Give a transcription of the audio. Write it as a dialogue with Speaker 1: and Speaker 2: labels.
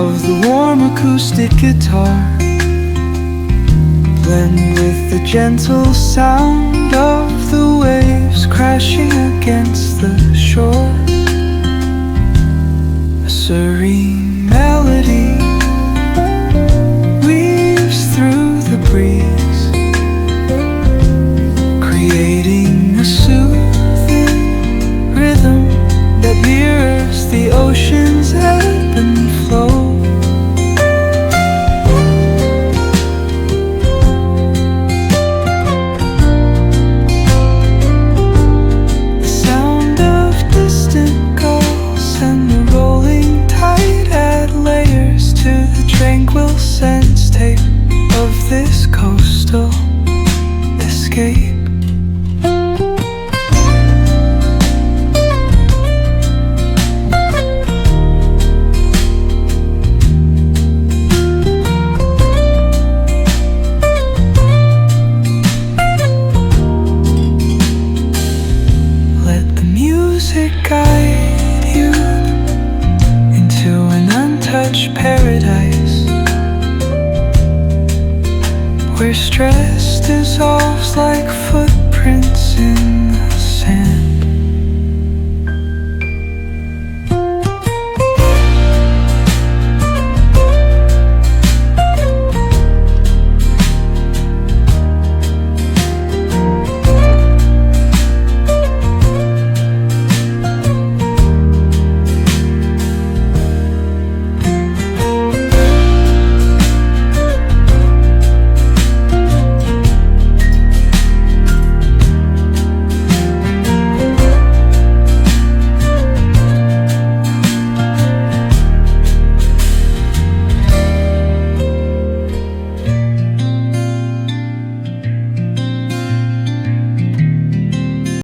Speaker 1: of the warm acoustic guitar blend with the gentle sound of the waves crashing against the shore. A serene melody weaves through the breeze, creating a soothing rhythm that mirrors the ocean's ebb and flow. The sound of distant gulls and the rolling tide add layers to the tranquil sense tape of this coastal escape. Guide you into an untouched paradise where stress dissolves like footprints in